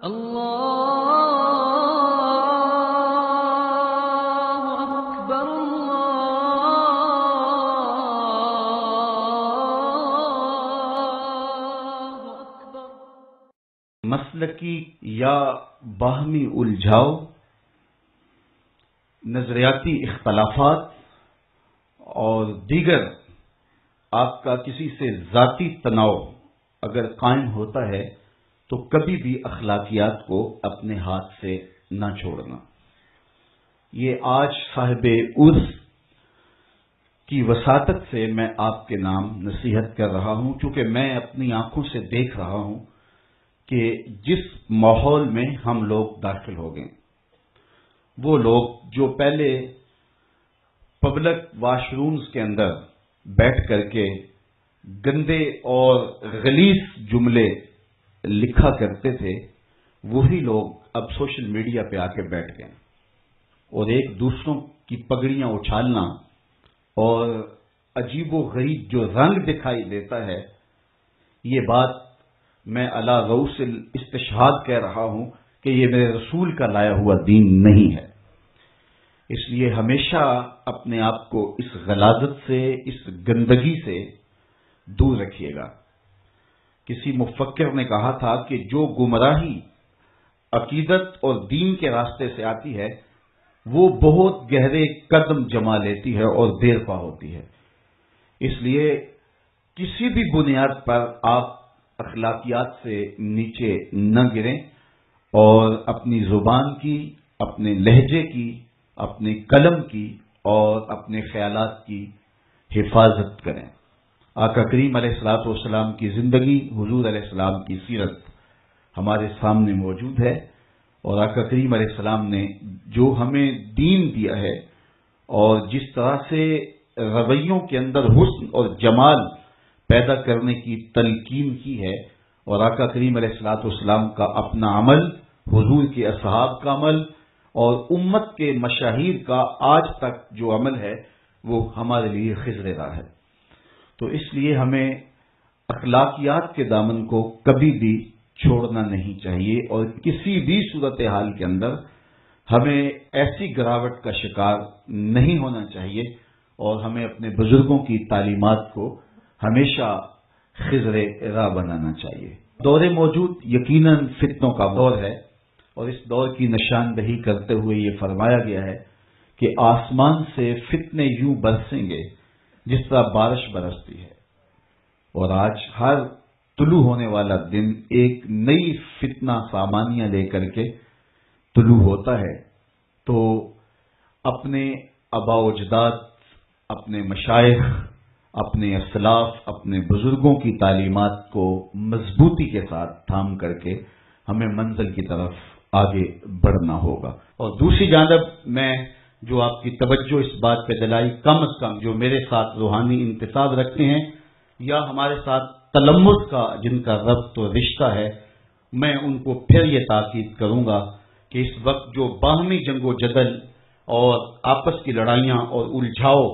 اللہ اکبر اللہ اکبر۔ مسلکی یا باہمی الجھاؤ، نظریاتی اختلافات اور دیگر آپ کا کسی سے ذاتی تناؤ اگر قائم ہوتا ہے تو کبھی بھی اخلاقیات کو اپنے ہاتھ سے نہ چھوڑنا۔ یہ آج صاحب عرس کی وساطت سے میں آپ کے نام نصیحت کر رہا ہوں، چونکہ میں اپنی آنکھوں سے دیکھ رہا ہوں کہ جس ماحول میں ہم لوگ داخل ہو گئے، وہ لوگ جو پہلے پبلک واش رومز کے اندر بیٹھ کر کے گندے اور غلیظ جملے لکھا کرتے تھے، وہی لوگ اب سوشل میڈیا پہ آ کے بیٹھ گئے اور ایک دوسروں کی پگڑیاں اچھالنا اور عجیب و غریب جو رنگ دکھائی دیتا ہے، یہ بات میں علی رؤوس الاستشہاد کہہ رہا ہوں کہ یہ میرے رسول کا لایا ہوا دین نہیں ہے۔ اس لیے ہمیشہ اپنے آپ کو اس غلاظت سے، اس گندگی سے دور رکھیے گا۔ کسی مفکر نے کہا تھا کہ جو گمراہی عقیدت اور دین کے راستے سے آتی ہے وہ بہت گہرے قدم جما لیتی ہے اور دیر پا ہوتی ہے۔ اس لیے کسی بھی بنیاد پر آپ اخلاقیات سے نیچے نہ گریں اور اپنی زبان کی، اپنے لہجے کی، اپنے قلم کی اور اپنے خیالات کی حفاظت کریں۔ آقا کریم علیہ الصلوۃ والسلام کی زندگی، حضور علیہ السلام کی سیرت ہمارے سامنے موجود ہے، اور آقا کریم علیہ السلام نے جو ہمیں دین دیا ہے اور جس طرح سے رویوں کے اندر حسن اور جمال پیدا کرنے کی تلقین کی ہے، اور آقا کریم علیہ الصلوۃ والسلام کا اپنا عمل، حضور کے اصحاب کا عمل اور امت کے مشاہیر کا آج تک جو عمل ہے وہ ہمارے لیے خضر راہ ہے۔ تو اس لیے ہمیں اخلاقیات کے دامن کو کبھی بھی چھوڑنا نہیں چاہیے، اور کسی بھی صورتحال کے اندر ہمیں ایسی گراوٹ کا شکار نہیں ہونا چاہیے، اور ہمیں اپنے بزرگوں کی تعلیمات کو ہمیشہ خضر راہ بنانا چاہیے۔ دور موجود یقیناً فتنوں کا دور ہے، اور اس دور کی نشاندہی کرتے ہوئے یہ فرمایا گیا ہے کہ آسمان سے فتنے یوں برسیں گے جس طرح بارش برستی ہے، اور آج ہر طلوع ہونے والا دن ایک نئی فتنہ سامانیہ لے کر کے طلوع ہوتا ہے۔ تو اپنے آباء و اجداد، اپنے مشائخ، اپنے اسلاف، اپنے بزرگوں کی تعلیمات کو مضبوطی کے ساتھ تھام کر کے ہمیں منزل کی طرف آگے بڑھنا ہوگا۔ اور دوسری جانب میں جو آپ کی توجہ اس بات پہ دلائی، کم از کم جو میرے ساتھ روحانی انتصاب رکھتے ہیں یا ہمارے ساتھ تلمس کا جن کا ربط و رشتہ ہے، میں ان کو پھر یہ تاکید کروں گا کہ اس وقت جو باہمی جنگ و جدل اور آپس کی لڑائیاں اور الجھاؤ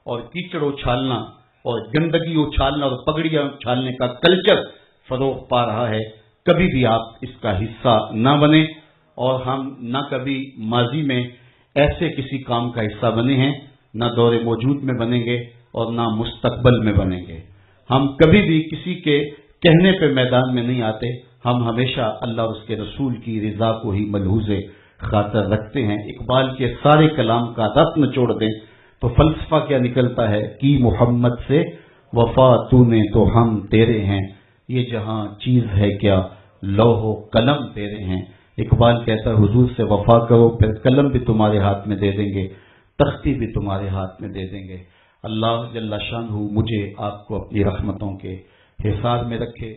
اور کیچڑ اچھالنا اور گندگی اچھالنا اور پگڑیاں اچھالنے کا کلچر فروغ پا رہا ہے، کبھی بھی آپ اس کا حصہ نہ بنیں، اور ہم نہ کبھی ماضی میں ایسے کسی کام کا حصہ بنے ہیں، نہ دور موجود میں بنیں گے اور نہ مستقبل میں بنیں گے۔ ہم کبھی بھی کسی کے کہنے پہ میدان میں نہیں آتے، ہم ہمیشہ اللہ اور اس کے رسول کی رضا کو ہی ملحوظ خاطر رکھتے ہیں۔ اقبال کے سارے کلام کا رس نچوڑ دیں تو فلسفہ کیا نکلتا ہے، کہ محمد سے وفا تو نے تو ہم تیرے ہیں، یہ جہاں چیز ہے کیا لوح و قلم تیرے ہیں۔ اقبال کہتا ہے حضور سے وفا کرو، پھر قلم بھی تمہارے ہاتھ میں دے دیں گے، تختی بھی تمہارے ہاتھ میں دے دیں گے۔ اللہ جل شانہ مجھے آپ کو اپنی رحمتوں کے حصار میں رکھے۔